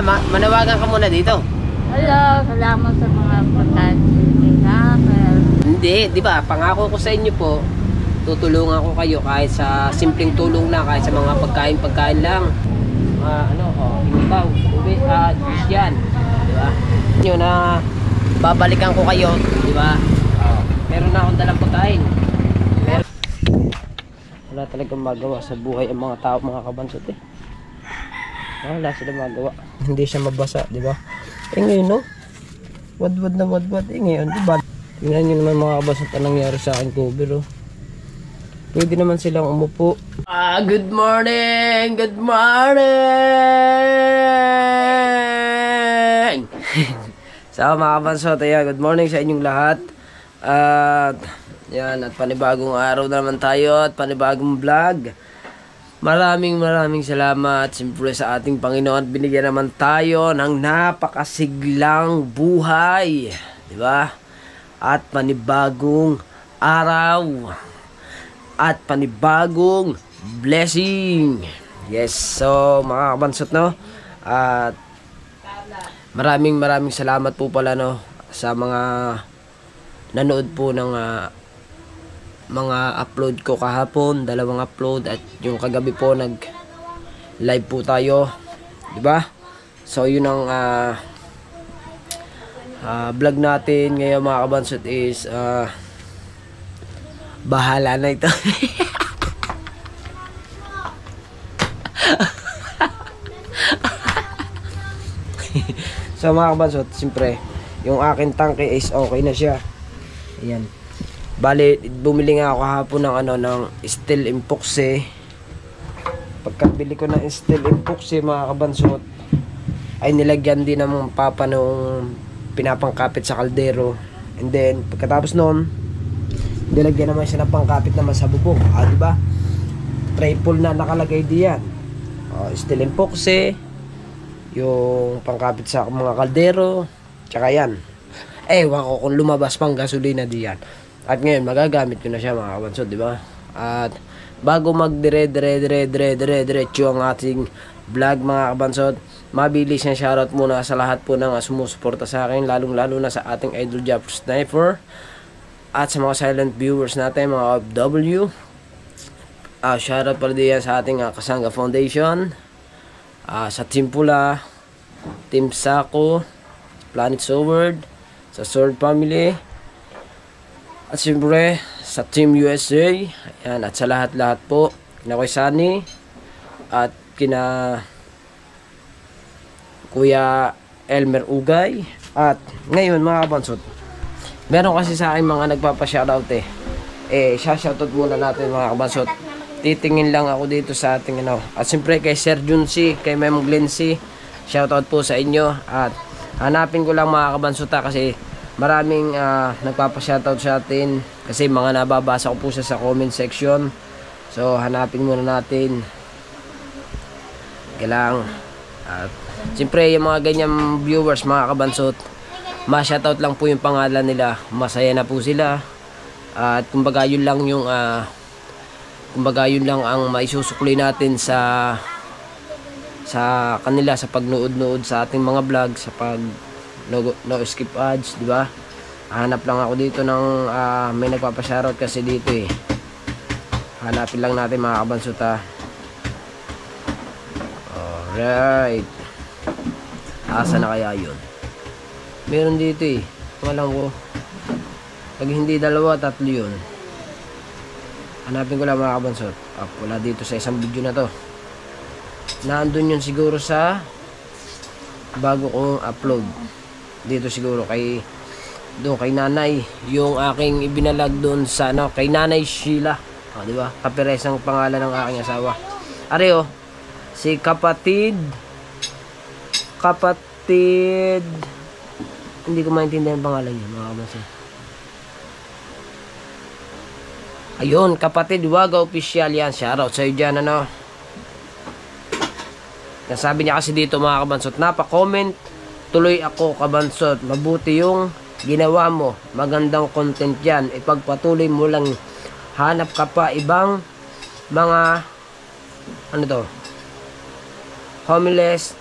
manawagan ka muna dito. Hello, salamat sa mga pagkain sa akin. Hindi, di ba? Pangako ko sa inyo po, tutulungan ko kayo kahit sa simpleng tulong lang, kahit sa mga pagkain lang. Inibaw, tubig, juice yan. Di ba? Yun na, babalikan ko kayo, di ba? Meron na akong dalang pagkain. Wala talagang magawa sa buhay ang mga tao, mga kabansot eh. Wala sila magawa. Hindi siya mabasa, di ba? Ngayon, no? Wadwad na wadwad. Ngayon, di ba? Tingnan nyo naman mga kabansot ang nangyari sa akin cover, oh. Pwede naman silang umupo. Good morning! Good morning! So mga kabansot, good morning sa inyong lahat. At yan, at panibagong araw na naman tayo at panibagong vlog. Maraming salamat siyempre sa ating Panginoon. Binigyan naman tayo ng napakasiglang buhay, di ba? At panibagong araw at panibagong blessing. Yes, so mga kabansot, no? At maraming salamat po pala, no, sa mga nanood po ng mga upload ko kahapon, 2 upload, at yung kagabi po nag live po tayo, di ba? So yun ang vlog natin ngayon mga kabansot is bahala na ito. So mga kabansot, siyempre yung akin tangke is okay na siya. Ayan. Bali, bumili nga ako hapon ng ng steel epoxy. Pagkabili ko ng steel epoxy mga kabansot, ay nilagyan din ng papa nung pinapangkapit sa kaldero. And then pagkatapos noon, nilagyan naman siya ng pangkapit naman sa bubong. Diba? Triple na nakalagay diyan. Steel epoxy, yung pangkapit sa mga kaldero, tsaka yan. Ewan ko kung lumabas pang gasolina diyan. At ngayon magagamit ko na siya mga kabansot, di ba? At bago diretso ang ating vlog mga kabansot, mabilis na shoutout muna sa lahat po ng sumusuporta sa akin, lalong-lalo na sa ating idol Job Sniper at sa mga silent viewers natin, mga OFW. Shoutout pala din sa ating Kasanga Foundation, sa Team Pula, Team Sako, Planet Sword, sa Sword Family, at siyempre sa Team USA. Ayan, at sa lahat po, kina Kuya Sunny at kina Kuya Elmer Ugay. At ngayon mga kabansot, meron kasi sa akin mga nagpapa-shoutout shoutout muna natin mga kabansot. Titingin lang ako dito sa ating At siyempre kay Sir Junsi, kay Ma'am Glency, shoutout po sa inyo. At hanapin ko lang mga kabansot kasi maraming nagpapa-shoutout sa atin kasi mga nababasa ko po siya sa comment section. So hanapin muna natin. Kailang at siyempre yung mga ganyang viewers mga kabansot, ma-shoutout lang po yung pangalan nila, masaya na po sila. At kumbaga yun lang yung ang maisusukli natin sa kanila sa pagnood-nood sa ating mga vlog, sa pag no skip ads, di ba? Hanap lang ako dito ng may nagpapa-shoutout kasi dito Hanapin lang natin mga kabansot Alright. Asa na kaya yun? Meron dito alam ko. Pag hindi 2, 3 yun. Hanapin ko lang mga kabansot. Wala dito sa isang video na to. Nandun yun siguro sa bago kong upload. Dito siguro kay nanay, yung aking ibinalag doon sa kay Nanay Sheila, di ba? Kaperesang pangalan ng aking asawa. Are si kapatid hindi ko maintindihan ang pangalan niya mga kabansot. Ayun, kapatid Waga Official yan. Shoutout sa iyo dyan Nasabi niya kasi dito mga kabansot, napa-comment tuloy ako kabansot, mabuti yung ginawa mo, magandang content yan, ipagpatuloy mo lang, hanap ka pa ibang mga homeless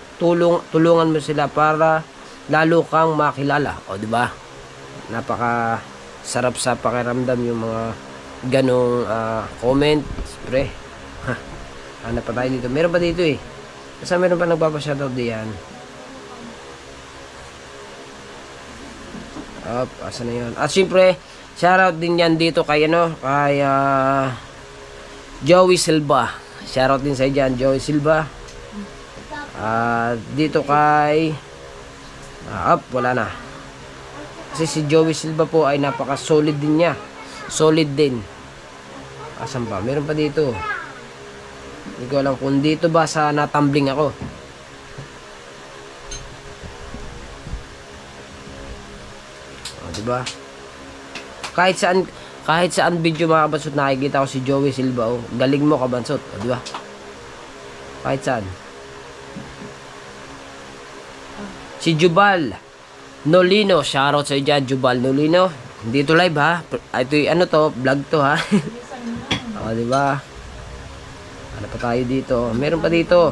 tulungan mo sila para lalo kang makilala. O, di ba? Napaka sarap sa pakiramdam yung mga ganong comment. Siyempre, hanap pa tayo dito. Meron pa dito eh. Kasi meron pa nagpapashoutout diyan. Asa na yun? At siyempre, shoutout din yan dito kay kay Joey Silva. Shoutout din sa dyan, Joey Silva. Dito kay wala na. Kasi si Joey Silva po ay napaka solid din niya. Solid din. Asan ba? Meron pa dito. Hindi ko alam kung dito ba sa natumbling ako. Diba? Kahit saan video mga kabansot nakikita ko si Joey Silva. Galing mo kabansot. Diba? Kahit saan. Si Jubal Nolino. Shoutout sa iyo dyan, Jubal Nolino. Hindi ito live ha. Ito yung vlog to ha. Diba? Ano pa tayo dito? Meron pa dito.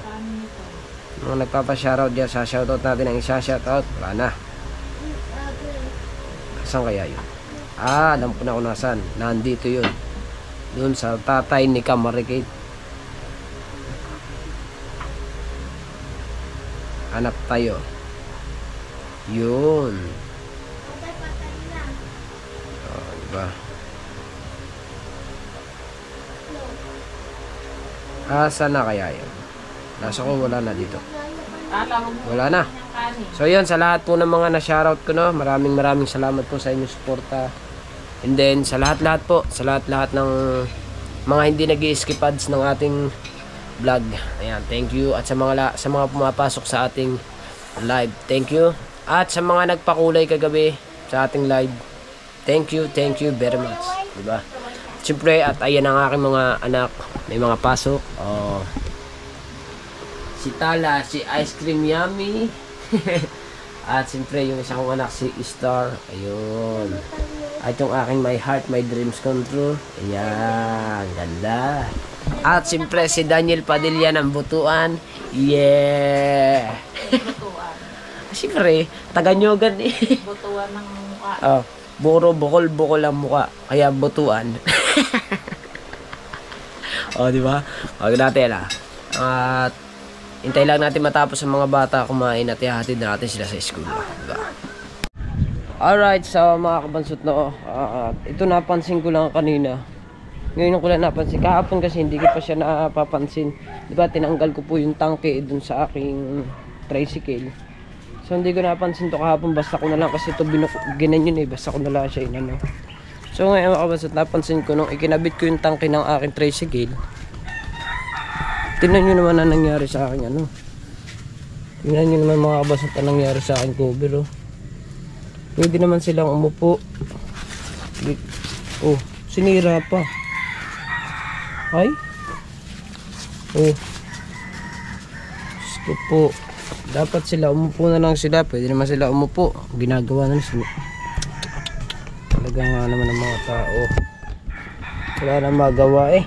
Mga nagpapa-shoutout dyan. Sa shoutout natin ang isa shoutout. Wala na. Saan kaya yun? Alam ko na kung nasan. Nandito yun. Doon sa tatay ni Kamarikate. Hanap tayo. Yun. Diba? Saan na kaya yun? Nasa ko, wala na dito. Wala na. So yun, sa lahat po ng mga na-shoutout ko, maraming salamat po sa inyong suporta. And then sa lahat-lahat po, sa lahat-lahat ng mga hindi nag-i-skip ads ng ating vlog. Ayan, thank you. At sa mga pumapasok sa ating live, thank you. At sa mga nagpakulay kagabi sa ating live, thank you very much. Diba? Siyempre, at ayan ang aking mga anak, may mga pasok. Si Tala, si Ice Cream Yummy. At siyempre yung isang kong anak si Star. Ayun. At yung aking My Heart, My Dreams Come True. Ayan, ganda. At siyempre si Daniel Padilla ng Butuan. Yeah. Butuan. Siyempre, taga-nyogan eh. Butuan ng mukha. Bukol ang mukha. Kaya butuan. Di ba? Huwag natin At hintay lang natin matapos ang mga bata kumain at ihahatid na natin sila sa school. Diba? Alright, so mga kabansot ito napansin ko lang kanina. Ngayon ko lang napansin. Kahapon kasi hindi ko pa siya napapansin. Diba, tinanggal ko po yung tangke dun sa aking tricycle. So hindi ko napansin to kahapon. Basta ko na lang kasi ito ginanyan basta ko na lang siya inano. So ngayon mga kabansot, napansin ko nung ikinabit ko yung tangke ng aking tricycle. Tingnan nyo naman na nangyari sa akin Tingnan nyo naman mga kabasot na nangyari sa akin cover Pwede naman silang umupo. Sinira pa. Ay. Diyos ko po. Dapat sila umupo na lang sila. Pwede naman sila umupo. Ginagawa na sila. Talaga nga naman ng mga tao. Wala na magawa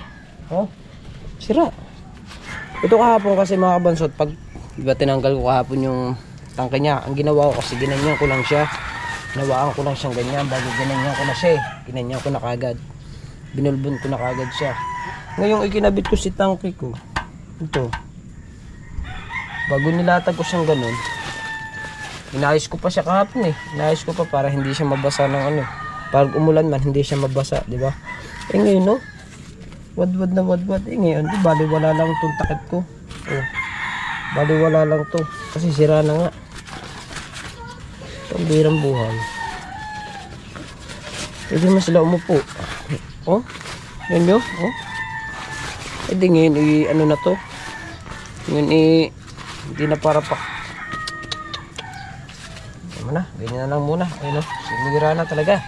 sira. Ito kahapon kasi mga kabansot, pag diba tinanggal ko kahapon yung tangke niya, ang ginawa ko kasi ginanyan ko lang siya. Nawaan ko lang siyang ganyan, bago ginanyan ko na siya Ginanyan ko na kagad. Binulbon ko na kagad siya. Ngayong ikinabit ko si tangke ko. Ito. Bago nilatag ko siyang ganun, inayos ko pa siya kahapon Inayos ko pa para hindi siya mabasa ng Pag umulan man, hindi siya mabasa, di ba? Ngayon wadwad na wadwad. Ngayon, baliwala lang itong takip ko. Baliwala lang to. Kasi sira na nga. Pambirang buhay. Pwede naman sila umupo. Yan yun. Pwede ngayon, ano na to. Ngayon, hindi na para pa. Ano na, ganyan na lang muna. Ayun sinira na talaga.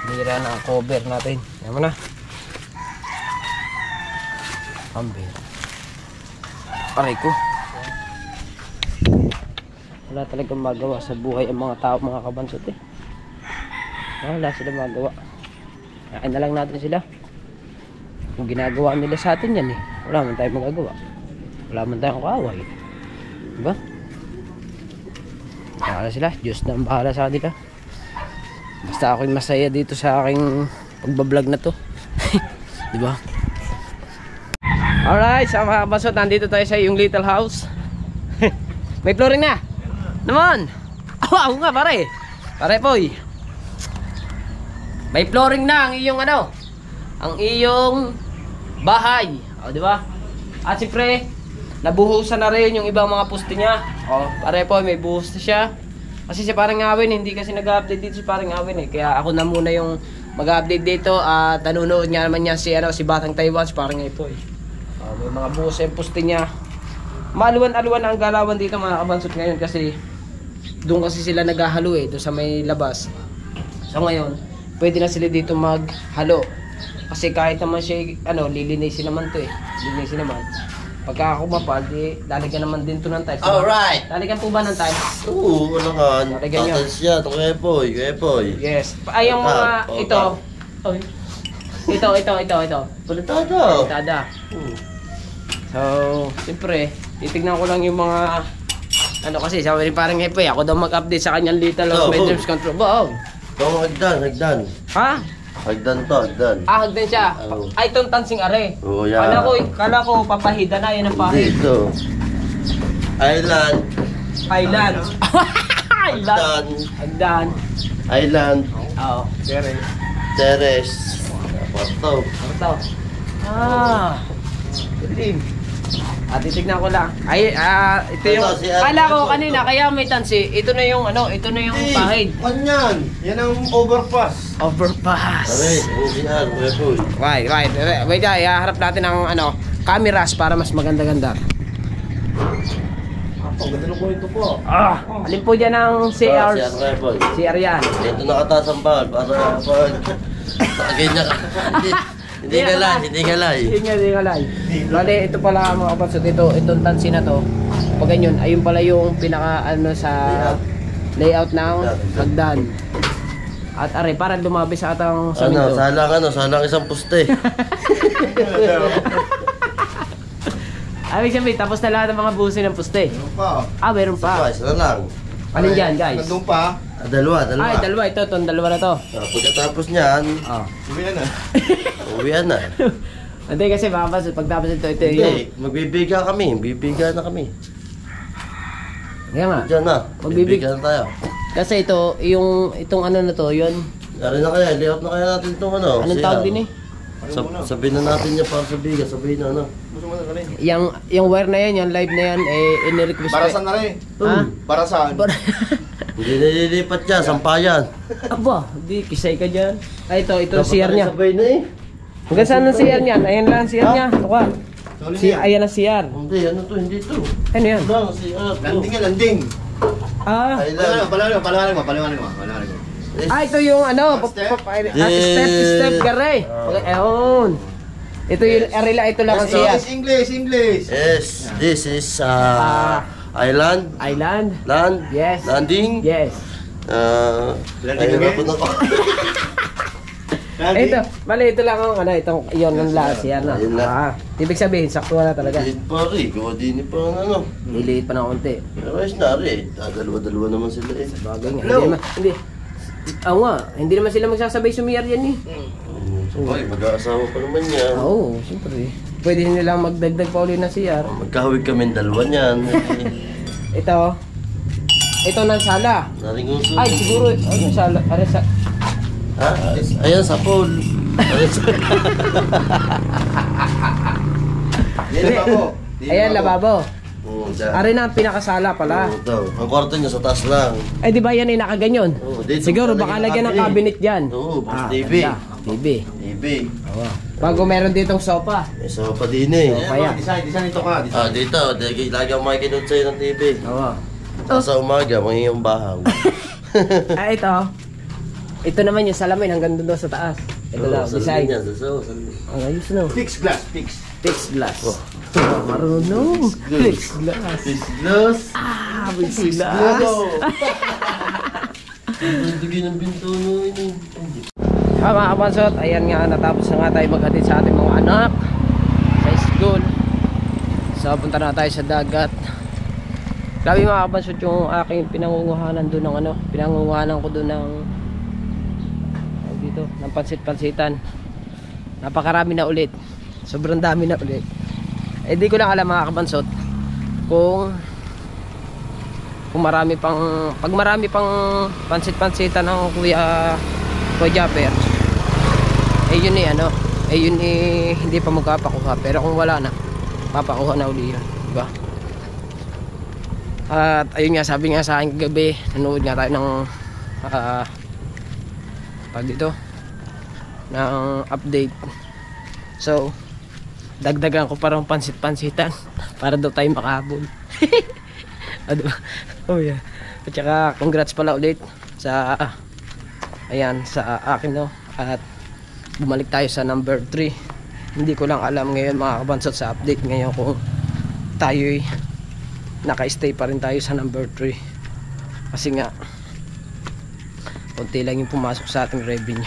Bira na ang cover natin. Yan mo na. Pambira. Aray ko. Wala talagang magawa sa buhay ang mga tao, mga kabansot Wala sila magawa. Kain na lang natin sila. Kung ginagawa nila sa atin yan eh. Wala man tayong magagawa. Wala man tayong kaaway. Diba? Bahala sila. Diyos na ang bahala sa kanila. Basta ako'y masaya dito sa aking pagbablog na to. Diba? Alright, sa mga kabasot, nandito tayo sa yung little house. May flooring na. Naman. Ako nga pare. Pare poy. May flooring na ang iyong ano. Ang iyong bahay. O di ba? At siyempre, nabuhusan na rin yung ibang mga poste niya. O, pare poy, may buhos na siya. Kasi si parang Awin, hindi kasi nag-update dito si parang Awin eh. Kaya ako na muna yung mag-update dito at nanonood nga naman niya si Batang Taiwan, si parang Poy. May mga buhos yung poste niya. Maluwan-aluwan ang galawan dito mga kabansot ngayon kasi doon kasi sila naghahalo eh, doon sa may labas. So ngayon, pwede na sila dito maghalo. Kasi kahit naman siya, lilinisin naman to eh. Lilinisin naman. Pagka ako mapal, di lalagyan naman din to ng tiles. Alright! Lalagyan po ba ng tiles? Oo, ano nga. Lalagyan nyo. Tatas yan. Kuya Poy. Yes. Ay, yung mga, ito. Oy. Ito. Palitada. Tada. So, siyempre, titignan ko lang yung mga kasi sabi rin parang Hepe, ako daw mag-update sa kanyang little of my dreams control. Wow. Ito, hagdan. Ha? Hagdan. Hagdan siya. Oo. Ay, itong tansing are. Oo, yan. Kala ko papahida na, yan ang pahid. Dito. Island. Hagdan. Island. Oo. Terrace. Kwarto. Ito. Galing. Titignan ko lang. Ito yung kala ko kanina kaya may tansi. Ito na yung pahid. Yan. Yan ang overpass. Overpass. Yan, Kuya Poy. Wait, iharap natin ang cameras para mas maganda-ganda. Ang ganda ng kwento po. Alin po dyan ang CR? Yan, Kuya Poy. CR yan. Dito nakataas ang bahal para ganyan ka. Hindi galay. Hindi nga live. Bale, ito pala mga kapansot. Itong tansi na to. Pag ganyan, ayun pala yung pinaka sa layout ng hagdan. At are, para lumabi sa atang saminto. Salang isang puste. Ibig sabihin, tapos na lahat ng mga busin ng puste. Meron pa. Isa na lang. Alin dyan, guys? Nandun pa. Dalawa. Dalawa. Itong dalawa na to. Pagkatapos niyan, Uwian na. uwian na. Hindi kasi makapasot. Pagtapos ito yung... Hindi, magbibiga kami. Bibiga na kami. Kaya nga. Diyan na. Magbibig- Bibiga na tayo. Kasi itong ano na to, yun. Dari na kaya, layout na kaya natin itong Anong tawag din eh? Sabihin na natin niya para sa biga. Sabihin na Yung wire na yan, yung live na yan, in-request Barasan na rin. Ha? Barasan. Hindi nililipat niya, sampayan. Aba, di, kisay ka dyan. Ito CR niya. Sabay na eh. Hanggang saan ang CR niyan? Ayan lang ang CR niya. Tuka. Solid yan. Ayan ang CR. Hindi, hindi to. Ano yan? Lang, si Landing yan, landing. Paliwanag mo. Ito yung step gare. Ayun. Ito yung arila, ito lang ang CR. English. Yes, this is island. Land. Yes. Landing. Yes. Landing again. Ito, bali ito lang ang itong iyon ng last CR na. Ayun lang. Ibig sabihin, sakto na talaga. Liit pa rin, gawa din pa Niliit pa na konti. Pero ayos na rin, dalawa naman sila eh. Bagay nga. Hindi naman sila magsasabay sumiyar yan eh. Sabay, mag-aasawa pa naman yan. Oo, siyempre. Pwede nilang magdagdag pa ulit na CR. Magkahawig kami dalawa niyan. Ito ng sala. Naringuso. Ay, siguro, sala. Ha? Ayan, sa pool. Ayan, lababo. Oo, dyan. Ari na ang pinakasala pala. Oo, daw. Ang kwarto niya sa taas lang. Ay, di ba yan ay nakaganyon? Oo, dito Siguro, talaga baka lagyan ng cabinet. cabinet dyan. Oo, boss TV. ganda. TV. TV. Bago meron ditong sofa. May sopa din eh. Kaya. Design ito ka. Dito. Lagi ako makikinood sa'yo ng TV. Oo. Sa umaga, mangingong bahaw. Ito. Ito naman yung salamin hanggang doon sa taas. Ito lang, design. Ang ayos no. Fixed glass. Marunong. Fixed glass. Fixed glass. Fixed glass. Hindi ng binto no. Mga kabansot, ayan nga, natapos na nga tayo maghatid sa ating mga anak sa school. So punta na tayo sa dagat. Grabe mga kabansot yung aking pinangunguhanan doon ng ano, pinangunguhanan ko doon ng dito, ng pansit-pansitan. Napakarami na ulit. Sobrang dami na ulit. Eh di ko lang alam mga kabansot kung marami pang, pag marami pang pansit-pansitan ng Kuya Japper, eh yun eh ano, eh yun eh hindi pa magpapakuha. Pero kung wala na, papakuha na uli yun, diba? At ayun nga, sabi nga sa akin kagabi, nanood nga tayo ng pag dito ng update. So dagdagan ko parang pansit-pansitan para daw tayo makahabol. Diba? Oh yeah. At saka congrats pala ulit sa ayan sa akin, no? At bumalik tayo sa number 3. Hindi ko lang alam ngayon mga kabansot sa update ngayon kung tayo'y naka-stay pa rin tayo sa number 3. Kasi nga konti lang yung pumasok sa ating revenue.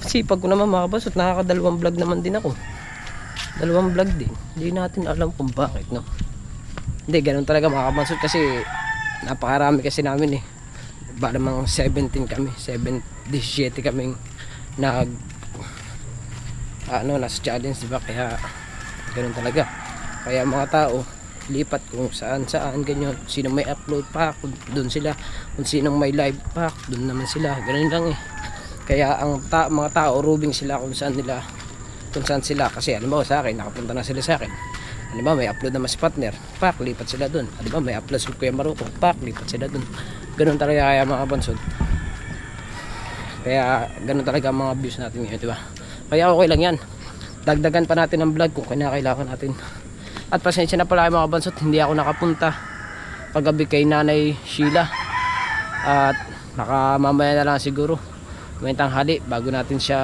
Sipag ko naman mga kabansot, nakakadalawang vlog naman din ako. Dalawang vlog din. Hindi natin alam kung bakit, no? Hindi, ganun talaga mga kabansot kasi napakarami kasi namin eh. Baka namang 17 kami, 17 kaming nasa challenge, diba? Kaya ganun talaga. Kaya mga tao lipat kung saan ganyan. Sino may upload pa, doon sila. Kung sinong may live pa, doon naman sila. Ganun lang eh. Kaya ang mga tao rubing sila kung saan sila. Kasi alam mo sa akin, nakapunta na sila sa akin. Alam mo may upload naman si partner, pak, lipat sila doon. Alam mo may upload si Kuya Maruko, pak, lipat sila doon. Ganun talaga kaya mga bansod. Kaya ganun talaga ang mga views natin ngayon, diba? Kaya okay lang yan. Dagdagan pa natin ang vlog kung kinakailangan natin. At pasensya na pala mga bansod, hindi ako nakapunta paggabi kay Nanay Sheila. At mamaya na lang siguro may tanghali bago natin siya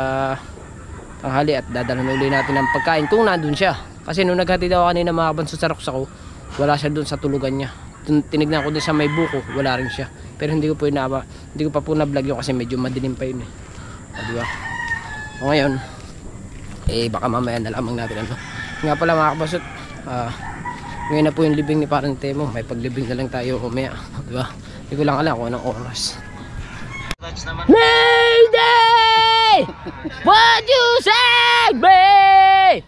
tanghali at dadalhan uli natin ng pagkain kung nandun siya. Kasi nung naghatid ako kanina mga bansod sa Roxas ko, wala siya dun sa tulugan niya. Tinignan ko din sa may buko, wala rin siya. Pero hindi ko pa po na-vlog yun kasi medyo madilim pa yun eh. Diba? O ngayon, baka mamaya na lamang natin ano. Nga pala mga kabasot, ngayon na po yung libing ni Parang Temo. May paglibing na lang tayo umaya. Diba? Hindi ko lang alam kung anong oras. Mayday! What you say, babe?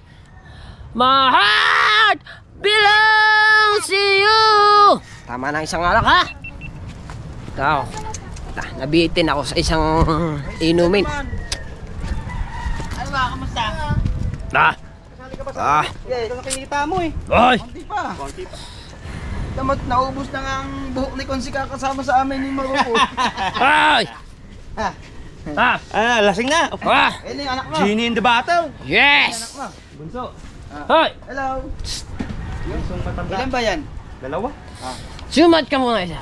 My heart belongs to you. Tama na isang alak ha. Ito, nabitin ako sa isang inumin. Ano ba, kamusta? Ito nakikita mo eh. Ay! Konti pa. Damot, naubos na nga ang buhok ni Konsi kasama sa amin ni Maruko. Ay! Lasing na. Eh, yung anak mo. Genie in the bottle. Yes! Anak mo. Bunso. Hoy! Hello. Yung matanda. Ilan ba yan? Dalawa. Sumat ka muna isa.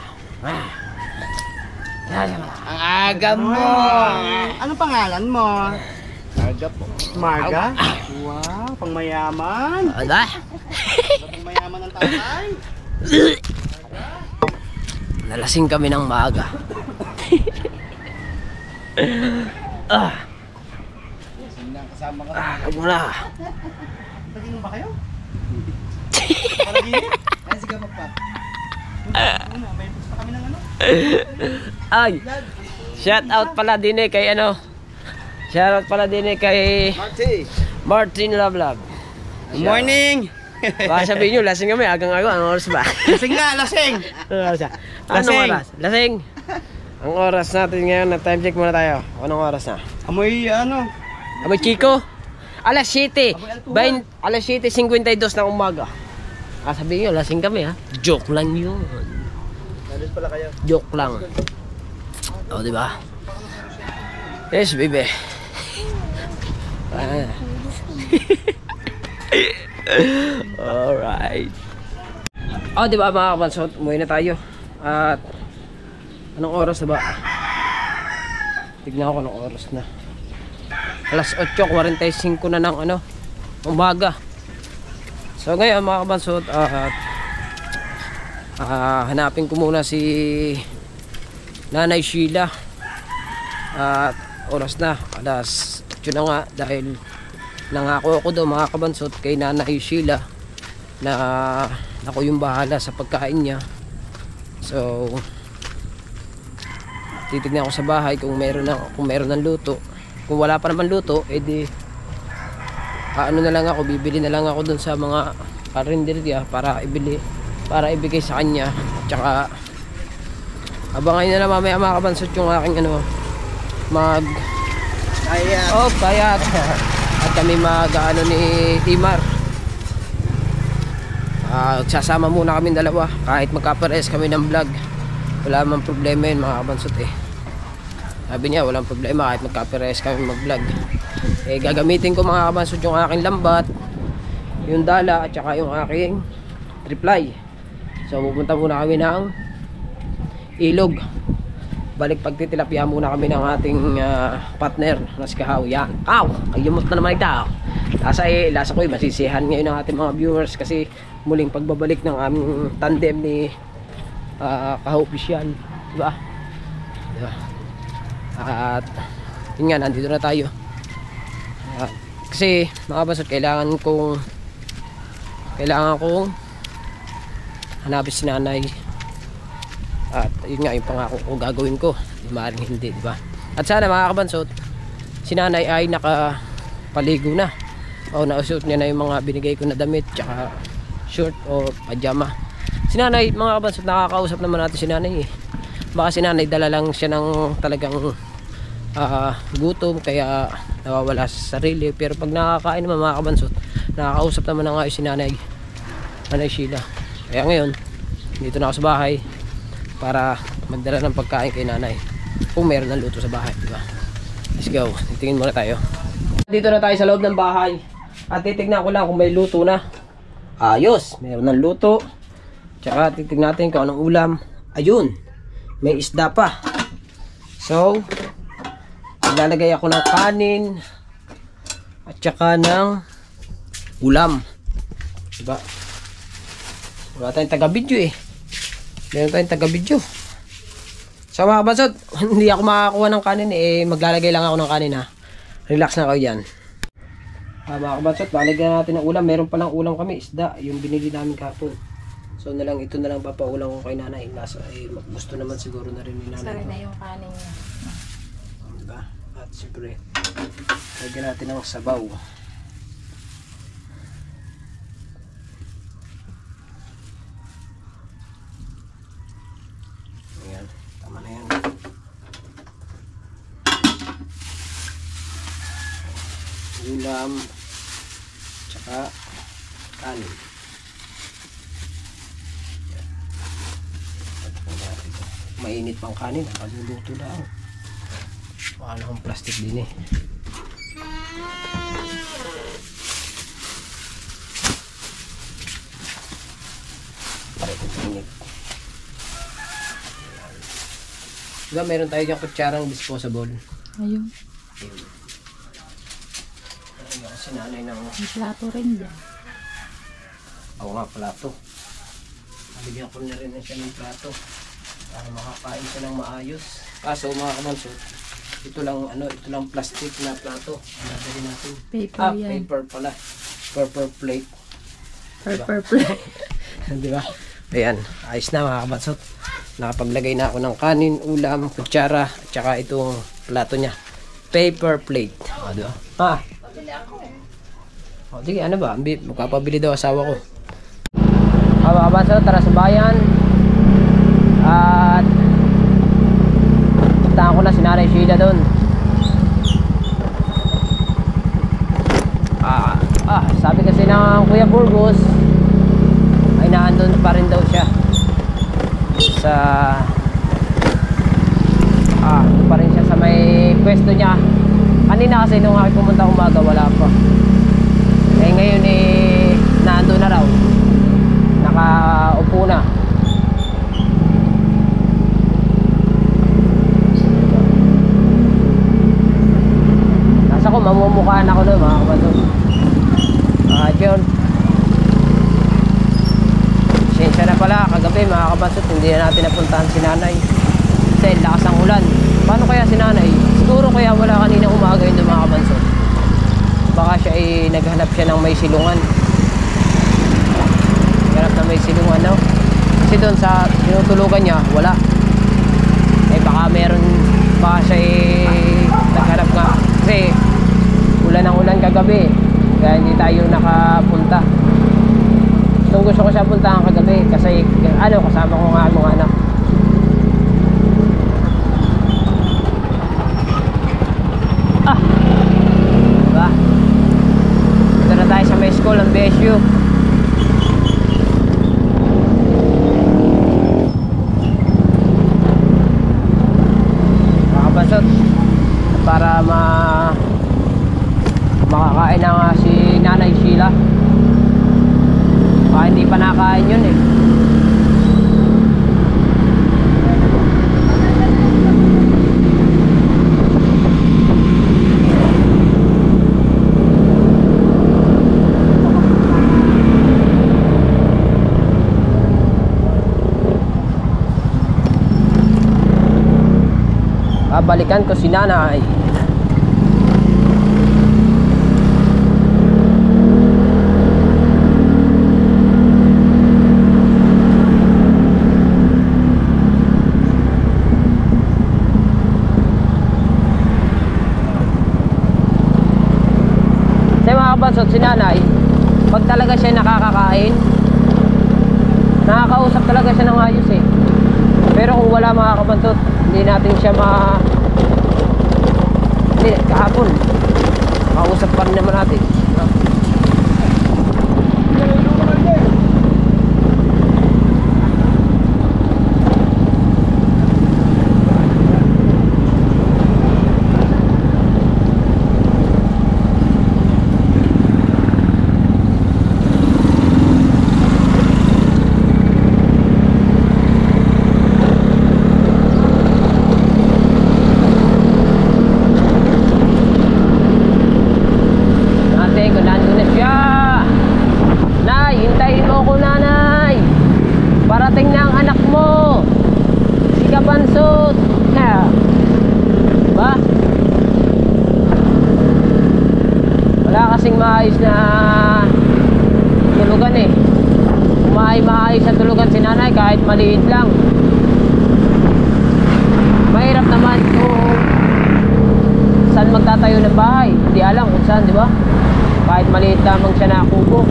Ang aga mo. Anong pangalan mo? Marga po. Marga? Wow, pangmayaman. Ala! Pangmayaman ng tatay. Nalasing kami ng maaga. Kasama ka. Muna. Naginom ba kayo? Palaginig? Ay, sige magpa. May pusta kami ng ano? Ay! Shout out pala din eh kay ano. Shout out pala din eh kay Martin Love Love. Good morning! Baka sabihin nyo, lasing kami, agang-aga, anong oras ba? Lasing na, lasing! Anong oras? Lasing! Ang oras natin ngayon, na time check muna tayo. Anong oras na? Amoy ano? Amoy Chico? Alas 7. Alas 7:52 ng umaga. Sabihin nyo, lasing kami ha. Joke lang yun. Nandun pala kayo. Joke lang. O, diba? Yes, baby. Alright. O, diba mga kabansot? Umuwi na tayo. At anong oras na ba? Tignan ko anong oras na. Alas 8:45 na ng ano, umaga. So ngayon mga kabansot, hanapin ko muna si Nanay Sheila. At oras na, alas 8 na nga, dahil nangako ako daw mga kabansot kay Nanay Sheila na ako yung bahala sa pagkain niya. So titignan ko sa bahay kung meron ng luto. Kung wala pa naman luto, edi ano na lang ako, bibili na lang ako dun sa mga karinderya para ibigay sa kanya. Tsaka abangan nyo na mamaya mga kabansot yung aking kayat at kami ni Timar. Sasama muna kami dalawa kahit magkapares kami ng vlog, wala man problema yun mga kabansot sabi niya walang problema kahit magkapares kami mag vlog. Gagamitin ko mga kabansot yung aking lambat, yung dala at saka yung aking reply. So pupunta muna kami ng ilog, balik pagtitilapia muna kami ng ating partner na si Kahaw. Yan, ayumot na naman ito. Lasa ko masisihan ngayon ng ating mga viewers kasi muling pagbabalik ng aming tandem ni Kahaw Official, diba? At yun nga, nandito na tayo kasi mga basot, kailangan kong hanapin si nanay. At yun nga yung pangako ko gagawin ko, di maaaring hindi, diba? At sana mga kabansot, si nanay ay nakapaligo na o nausot niya na yung mga binigay ko na damit tsaka short o pajama. Si nanay mga kabansot, nakakausap naman natin si nanay baka si nanay dala lang siya ng talagang gutom kaya nawawala sa sarili, pero pag nakakain naman mga kabansot, nakakausap naman na nga si Nanay Sheila. Kaya ngayon dito na ako sa bahay para magdala ng pagkain kay nanay kung meron ng luto sa bahay, diba? Let's go, titingin muna tayo. Dito na tayo sa loob ng bahay at titignan ko lang kung may luto na. Ayos, meron ng luto. Tsaka titignan natin kung anong ulam. Ayun, may isda pa. So maglalagay ako ng kanin at saka ng ulam, diba? Wala tayong taga-video meron tayong taga-video. So mga kabansot, hindi ako makakuha ng kanin maglalagay lang ako ng kanin relax na kayo dyan. Mga kabansot, lalagyan natin ng ulam. Meron palang ulam kami, isda, yung binili namin kahapon. So ito na lang papaulam ko kay nanay. Gusto naman siguro na rin ni nanay. Sorry na yung kanin niya. Diba? At siyempre lagyan natin ng sabaw. Ayan, tama na yan. Ulam tsaka kanin. Mainit pang kanin, maluluto lang. Wala akong plastic din para ito. Diba meron tayo dyan kutsarang disposable. Ayun. Ayun kasi nanay ng May plato rin dyan. ako nga plato. Nabigyan ko na rin siya ng plato para makakain siya ng maayos. Kaso mga kabansot, ito lang plastic na plato. Nadali natin. Paper yan. Paper pala. Paper plate. Paper plate. Diba? Ayan, ayos na mga kabansot. Nakapaglagay na ako ng kanin, ulam, kutsara, at saka itong plato niya. Paper plate. Diba? Sige, ano ba? Magpapabili daw asawa ko. Mga kabansot, tara sa bayan. At puntahan ko na si Nanay Sheila doon. Sabi kasi ng Kuya Burgos ay naandun pa rin daw siya sa doon pa rin siya sa may pwesto niya. Kanina kasi nung ako pumunta umaga wala pa. Ngayon naandun na raw, nakaupo na. Nasa ko mamumukhaan ako doon mga kabansot. Yun, sensya na pala kagabi mga kabansot, hindi na natin napuntahan si nanay kasi lakas ang ulan. Paano kaya si nanay? Siguro kaya wala kanina umaga yun mga kabanso. Baka siya ay naghanap siya ng may silungan. Naghanap na may silungan, no? Kasi doon sa tinutulugan niya, wala. Eh baka meron, baka siya ay naghanap nga. Kasi ulan ang ulan kagabi. Kaya hindi tayo nakapunta. Gusto ko siya puntahan kagabi kasi kasama ko nga mga anak. Diba? Ito na tayo sa may school ng BSU. Makabasot para makakain na nga si Nanay Sheila. Baka hindi pa nakain yun eh. Balikan ko si Nanay. Sa mga kabansot, si Nanay, pag talaga siya nakakakain, nakakausap talaga siya ng ayos eh. Pero kung wala mga kabansot, hindi natin siya hindi, kahapon makausap pa rin naman natin. Parating na ang anak mo, si Kabansot. Ba? Wala kasing maayos na tulugan eh. Maayos na tulugan si Nanay kahit maliit lang. Mahirap naman kung saan magtatayo ng bahay. Hindi alam kung saan, di ba? Kahit maliit lamang siya na kubo.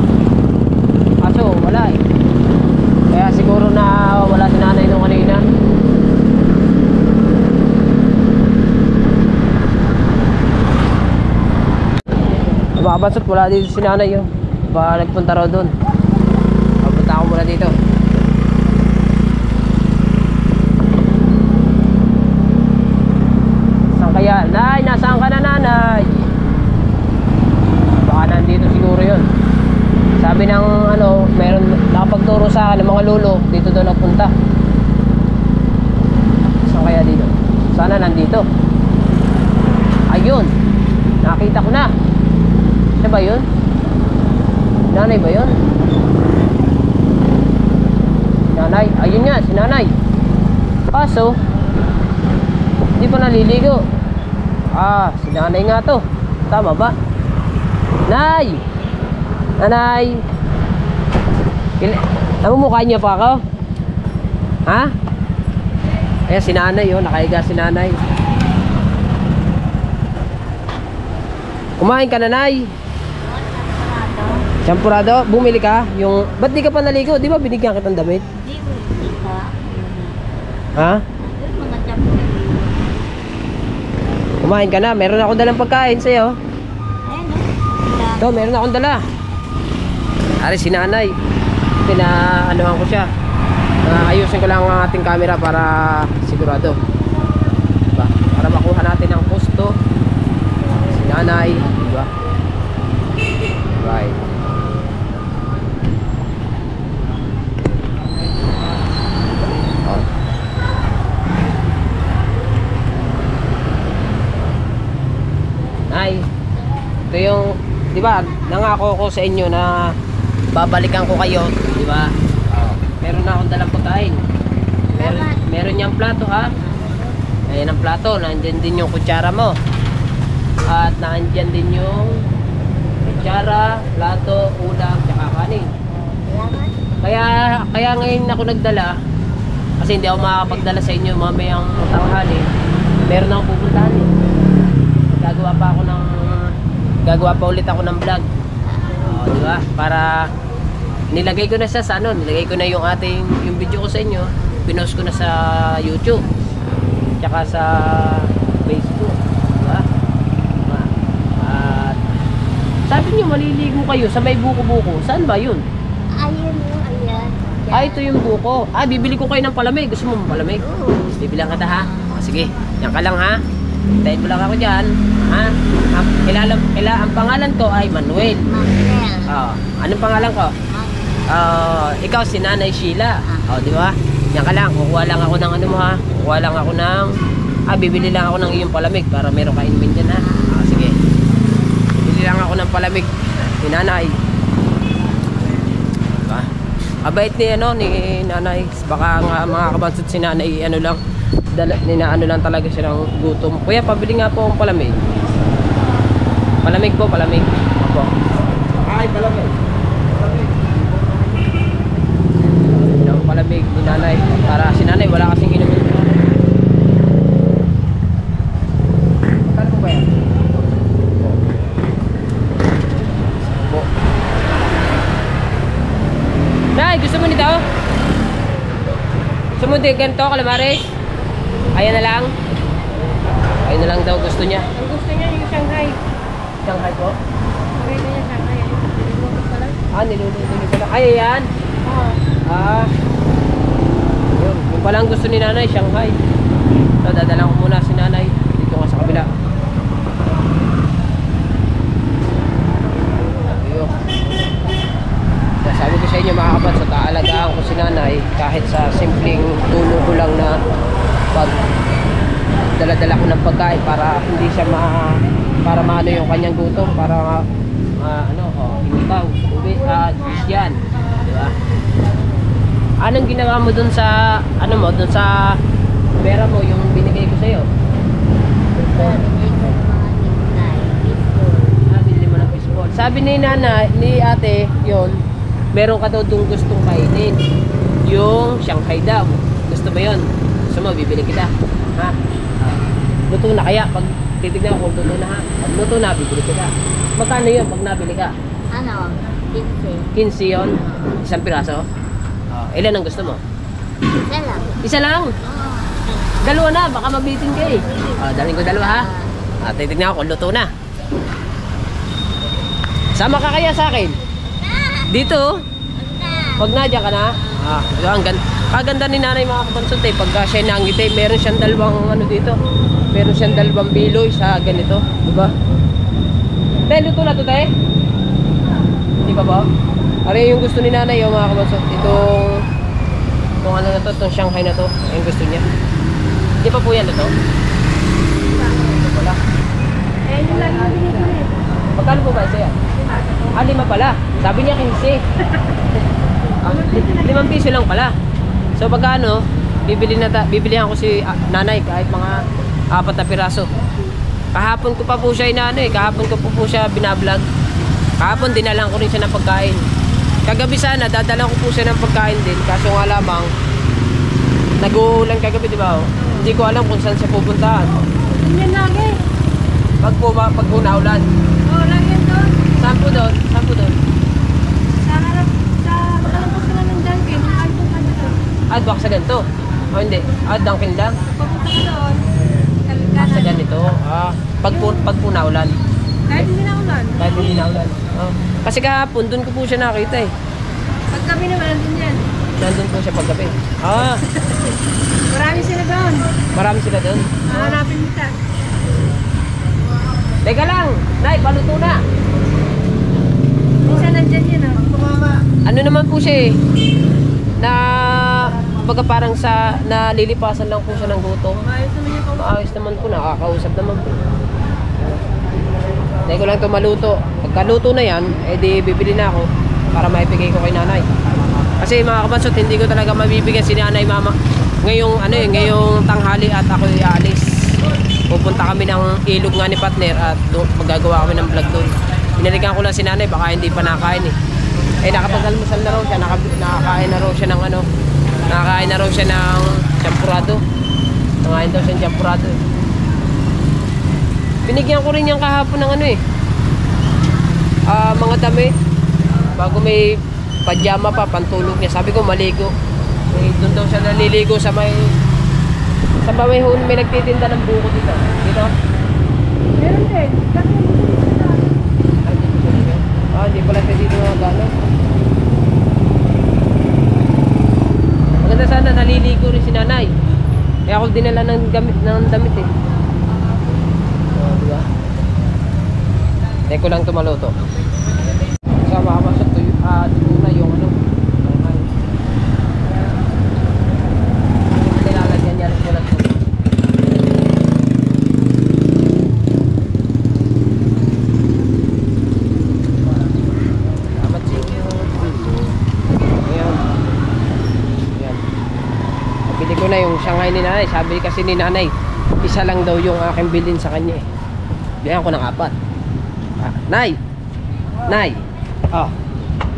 Kaso wala eh. Kaya siguro na wala si Nanay nung kanina. Mga kabansot, wala dito si Nanay yun. Baka nagpunta raw doon. Papunta ako muna dito. Saan kaya? Nay, nasaan ka na Nanay? Baka nandito siguro yun. Sabi ng meron nakapagturo sa akin ng mga lolo, dito daw nagpunta. Saan kaya dito? Sana nandito. Ayun, nakita ko na. Siya ba yun? Nanay ba yun? Nanay, ayun nga, si Nanay. Kaso hindi pa naliligo. Si Nanay nga to. Tama ba? Nay! Nanay! Namumukha niya pa ako? Ha? Ayan si Nanay yun, nakahiga si Nanay. Kumain ka Nanay? Champurado? Bumili ka? Yung... Ba't di ka pa naligo? Di ba binigyan kitang damit? Hindi ko isa. Ha? Yung mga champurado. Kumain ka na, meron akong dalang pagkain sa'yo. Ayun o. Ito, meron akong dala. Ari si Nanay. Pinaanohan ko siya. Ayusin ko lang ang ating camera para sigurado. Diba? Para makuha natin ang gusto. Si Nanay, diba? Right. Oh. Nay, ito yung, diba, nangako ko sa inyo na babalikan ko kayo, di ba? Meron na akong dalang pagkain. Meron niyang plato ha. Ayan ang plato. Nandyan din yung kutsara mo. At nandyan din yung kutsara, plato, ulam, tsaka kanin. Kaya ngayon ako nagdala. Kasi hindi ako makakapagdala sa inyo mamayang tanghali. Meron akong pupuntahan eh. Gagawa pa ulit ako ng vlog. Di ba? Para nilagay ko na sa ano, nilagay ko na yung video ko sa inyo. Pinost ko na sa YouTube. Tsaka sa Facebook. Di ba? At sabi niyo maliligo kayo sa may buko-buko. Saan ba yun? Ayun mo, ayan. Ito yung buko. Bibili ko kayo ng palamig. Gusto mo palamig? Bibilang kita ha? Sige, yan ka lang ha. Hintayin mo lang ako dyan. Ha? Ang pangalan ko ay Manuel. Manuel. Anong pangalan ko? Ikaw si Nanay Sheila. Di ba? Yan ka lang. Kukuha lang ako ng ano mo ha. Kukuha lang ako ng bibili lang ako ng iyong palamig para meron ka inumin dyan ha. Sige. Bibili lang ako ng palamig ni Nanay. Diba? Abait ni Nanay. Baka nga mga kabansot si Nanay ninaano lang talaga siya ng gutom. Kuya, pabili nga po akong palamig. Palamig po, palamig. Opo. Palamig. Yung palamig ni Nanay. Para si Nanay, wala kasing inumin. Magkano po ba yan? Opo. Nay, gusto mo nito? Gusto mo din ganito, calamares? Ayan na lang. Ayan na lang daw gusto niya. Ang gusto niya yung Shanghai. Shanghai po? Pwede niya Shanghai. Niluluto pala. Niluluto niya pala. Ay, ayan. Oo. Yung palang gusto ni Nanay, Shanghai. So, dadalang ko muna si Nanay. Dito nga sa kabila. Sabi ko sa inyo mga kabatso, kaalagaan ko si Nanay kahit sa simpleng tulong ko lang na pag dala-dala ko ng pagkain para hindi siya para maano yung kanyang gutom, para inutang, tubig, yan, di ba? Anong ginawa mo dun sa dun sa pera mo yung binigay ko sa iyo? Binili mo ng baseball. Sabi ni ate, yon, meron ka daw dun gustong kainin. Yung Shanghai daw. Gusto ba yun? Gusto mo, bibili kita. Ha? Luto na kaya. Pag titignan ko, luto na ha. Pag luto na, bibili kita. Magkano yun pag nabili ka? 15. 15 yun? Isang piraso? Ilan ang gusto mo? Isa lang. Isa lang? Dalawa na, baka mabitin ka eh. Dalhin ko dalawa ha. Titignan ko, luto na. Sama ka kaya sa akin? Dito? Pag nadya ka na? Kaganda ni Nanay mga kabansot eh. Pagka siya nangiti, meron siyang dalawang dito. Meron siyang dalawang biloy sa ganito. Diba? Tay, luto na to tay? Hindi pa ba? Ano yung gusto ni Nanay yung mga kabansot? Itong ano na to, itong Shanghai na to. Yung gusto niya. Hindi pa po yan luto? Ito pala. Yung lagi mo binibili. Magkano po ba isa yan? 5 pala. Sabi niya 15. 5 piso lang pala. So pagkano, bibilihan ko si Nanay kahit mga 4 na piraso. Kahapon ko pa po siya kahapon ko po siya binablog. Kahapon dinalang ko rin siya ng pagkain. Kagabi sana dadalang ko po siya ng pagkain din. Kaso nga lamang nag-uulan kagabi, di ba? Hindi ko alam kung saan siya pupuntahan. Yan lagi. Pag po naulan. Oo, lagi yan doon. Saan po doon? Saan po doon? Sa harap, makalabas ka na ng Dunkin. Ay, kung ano doon. Baka sa ganito. Hindi. Dunkin lang. Papunta ka doon. Sa ganito. Pag po naulan. Kahit hindi na ulan. Kahit hindi naulan. Kasi kahapon, doon ko po siya nakita eh. Paggabi naman, nandun yan. Nandun po siya paggabi. Marami sila doon. Marami sila doon. Hanapin kita. Teka lang, Nay, paluto na. Minsan nandyan yan, Ano naman po siya eh, na baga parang nalilipasan lang po siya ng gutom. Maayos naman yung Maayos naman po, nakakausap naman po. Hindi ko lang ito maluto. Pagkaluto na yan, di bibili na ako para maibigay ko kay Nanay. Kasi mga kabansot, hindi ko talaga mabibigyan si Nanay Mama ngayong ano ngayong tanghali at ako aalis. Pupunta kami ng ilog nga ni partner at magagawa kami ng vlog doon. Pinalikan ko lang si nanay, baka hindi pa nakakain eh. Eh nakapag-almusal na raw siya, nakakain na raw siya ng ano, nakakain na raw siya ng champurado. Nangain daw siya ng champurado eh. Binigyan ko rin niyang kahapon ng ano eh, mga damit. Bago may pajama pa, pantulog niya. Sabi ko maligo. Eh, doon daw siya naliligo sa may may nagtitinda ng buko dito. Dito? Meron din. Hindi pala siya dito nga gano'n. Maganda sana, naliligo rin si nanay. Kaya ako dinala ng damit eh. Diba? Teko lang ito maluto. Sama ka sa tuyo. Dito na yung ano. Nilalagyan niya rin sila ito. Salamat sa inyo. Ayan. Ayan. Nabili ko na yung Shanghai ni nanay. Sabi kasi ni nanay, isa lang daw yung aking bilhin sa kanya eh. Bilihan ko ng 4. Nay! Nay! Oh,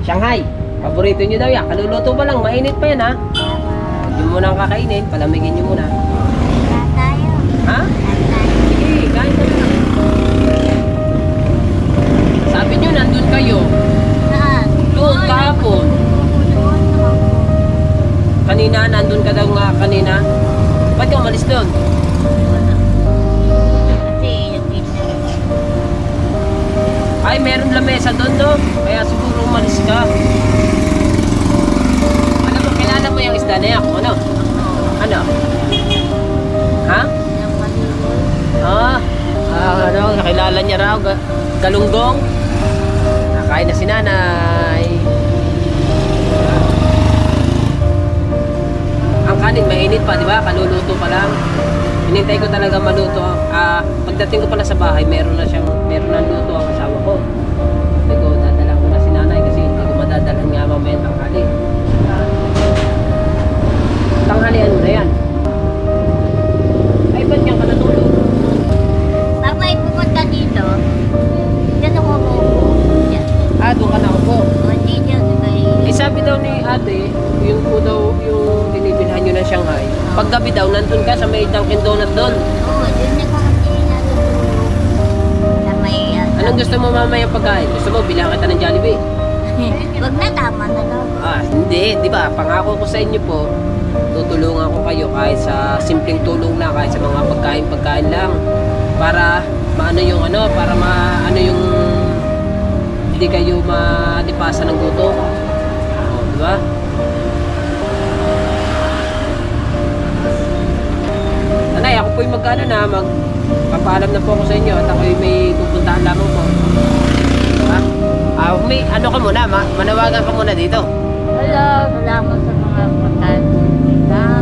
Shanghai. Paborito nyo daw yan. Kaluluto pa lang. Mainit pa yan ha. Huwag nyo munang kakainin. Palamigin nyo muna. Tayo. Ha? Sige, kain ka na. Sabi nyo, nandun kayo. Saan? Doon, kahapon. Kanina, nandun ka daw nga kanina. Ba't ka umalis doon? Kasi nagpita. Ay, meron lamesa doon no? Kaya siguro umalis ka. Alam mo, kilala mo yung isda na yan? Ano? Ano? Ha? Ano? Nakilala niya raw. Galunggong. Nakain na si nanay. Ang kanin, mainit pa, di ba? Kaluluto pa lang. Hinintay ko talaga maluto. Pagdating ko pala sa bahay, meron na luto ang asawa ko. Sabi ko, dadala ko na si nanay kasi hindi ko madadalan nga mamaya tanghali. Tanghalian mo na yan. Ay, ba't niyang ka natulog? Pag may pumunta dito, dyan ako umuupo. Dyan. Doon ka na upo. O, hindi dyan. Eh, sabi daw ni ate, yung po daw yung binibilhan nyo ng Shanghai. Paggabi daw, nandun ka sa may Dunkin Donut doon. Oo, dyan ako kasi natutulog. Sa may... Anong gusto mo mamaya pagkain? Gusto mo, bilang kita ng Jollibee? Wag na, tama na daw. Hindi, di ba? Pangako ko sa inyo po, tutulungan ko kayo kahit sa simpleng tulong na, kahit sa mga pagkain lang. Para maano yung ano, para maano yung hindi kayo malipasan ng gutom. Di ba? Nanay, ako po'y magkano na, magpapaalam na po ako sa inyo at ako'y may pupuntahan lamang po. Diba? May ano ka muna, manawagan ka muna dito. Hello, salamat sa mga pagkain sa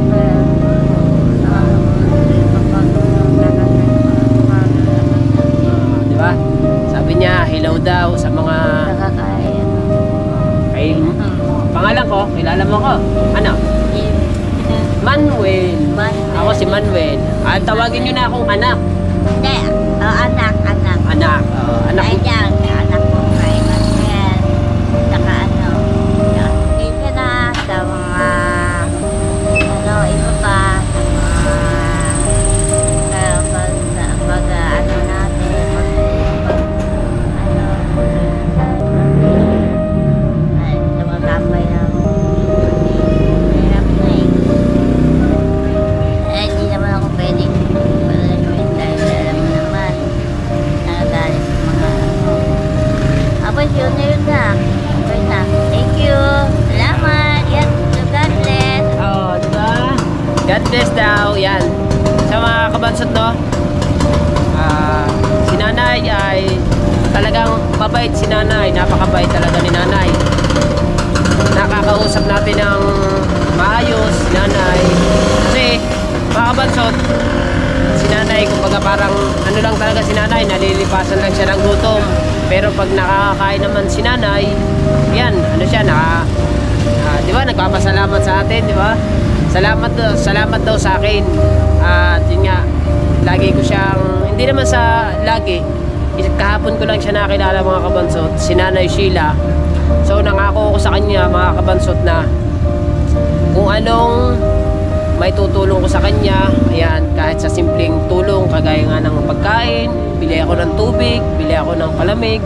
Diba? Sabi niya, hello daw sa mga kay pangalan ko, kilala mo ko. Ano? Manuel. Ako si Manuel. Tawagin niyo na akong anak. Hindi, anak. Anak. Anak Ay, ko. dyan, anak ko kay Manuel. Saka ano, dito na sa mga, iba pa, sa mga, pag ano natin, ay, sa mga kapay na, hirap na eh. Hindi naman ako pwedeng palaluin dahil alam mo naman, nagagalit sa mga ano. Tapos yun na. Okay na. Thank you. Salamat. Yes, God bless. Diba? God bless daw. Yan. Sa mga kabansot, no? Si nanay ay talagang mabait si nanay. Napakabait talaga ni nanay. Nakakausap natin ng maayos si nanay. Kasi, mga kabansot, si nanay, kumbaga parang ano lang talaga si nanay, nalilipasan lang siya ng gutom. Pero pag nakakain naman si nanay, yan, ano siya, di ba, nagpapasalamat sa atin, di ba? salamat daw sa akin. At yun nga, lagi ko siyang, hindi naman sa lagi, kahapon ko lang siya nakilala mga kabansot, si Nanay Sheila. So nangako ko sa kanya mga kabansot na kung anong may tutulong ko sa kanya, ayan, kahit sa simpleng tulong kagaya nga ng pagkain, bili ako ng tubig, bili ako ng palamig,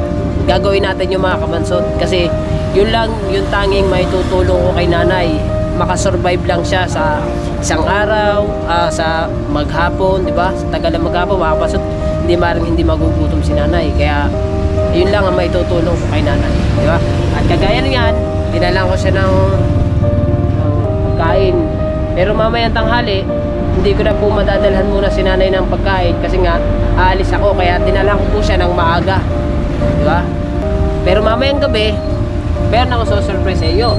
gagawin natin yung mga kabansot. Kasi yun lang yung tanging may tutulong ko kay nanay. Makasurvive lang siya sa isang araw, sa maghapon, di ba? Sa tagal ng maghapon, mga kabansot, hindi magugutom si nanay. Kaya yun lang ang may tutulong ko kay nanay, di ba? At kagaya niyan, dinalang ko siya ng pagkain. Pero mamayang tanghali, hindi ko na po madadalhan muna si nanay ng pagkain kasi nga aalis ako, kaya dinala ko po siya ng maaga, di ba? Pero mamayang gabi, meron ako surprise sa iyo.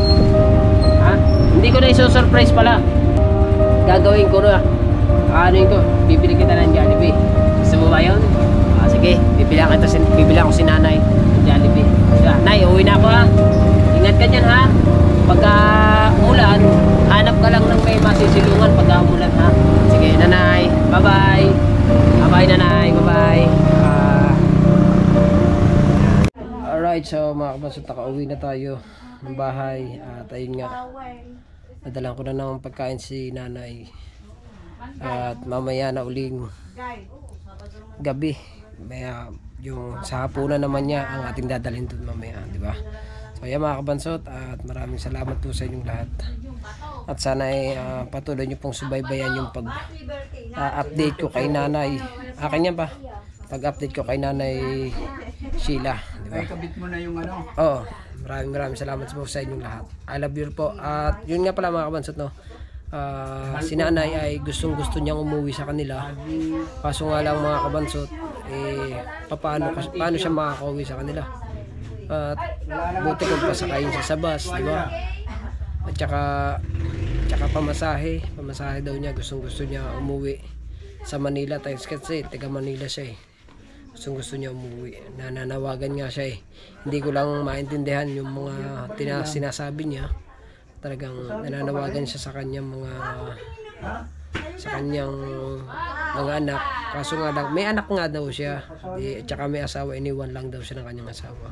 Ha? Hindi ko na iso-surprise pala. Gagawin ko na. Ano ko? Bibili kita ng Jollibee. Gusto mo ba yun? Sige, bibilang ko si nanay ng Jollibee. Diba? Nay, uwi na ako ha. Ingat ka dyan ha. Pagka umulan, hanap ka lang ng may masisilungan pagka umulan ha. Sige, nanay. Bye-bye. Bye-bye, nanay. Bye-bye. Alright, so mga kabansot, nakauwi na tayo ng bahay. At ayun nga, nadalang ko na ng pagkain si nanay. At mamaya na uling gabi, maya yung sa hapunan naman niya ang ating dadalhin doon mamaya, di ba? So yan mga kabansot, at maraming salamat po sa inyong lahat. At sana ay patuloy nyo pong subaybayan yung pag-update ko kay nanay. Akin yan pa, pag-update ko kay nanay Sheila, di ba? Ay, kabit mo na yung ano. Oo, maraming salamat po sa inyong lahat. I love you po. At yun nga pala mga kabansot, no, si nanay ay gusto niyang umuwi sa kanila. Kaso nga lang mga kabansot, paano siya makakauwi sa kanila? At buti kung pasakayin siya sa bus, di ba? At saka pamasahe daw niya, gusto niya umuwi sa Manila. Kasi taga Manila siya eh. Gusto niya umuwi. Nananawagan nga siya eh. Hindi ko lang maintindihan yung mga sinasabi niya. Talagang nananawagan siya sa kanyang mga anak. Kaso nga lang, may anak nga daw siya. At saka may asawa, iniwan lang daw siya ng kanyang asawa.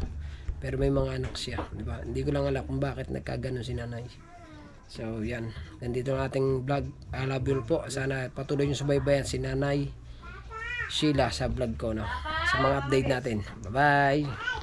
Pero may mga anak siya, di ba? Hindi ko lang alam kung bakit nagkaganon si nanay. So, yan. Nandito ang ating vlog. I love you po. Sana patuloy nyo subaybayan si nanay Sheila sa vlog ko, no? Sa mga update natin. Bye-bye!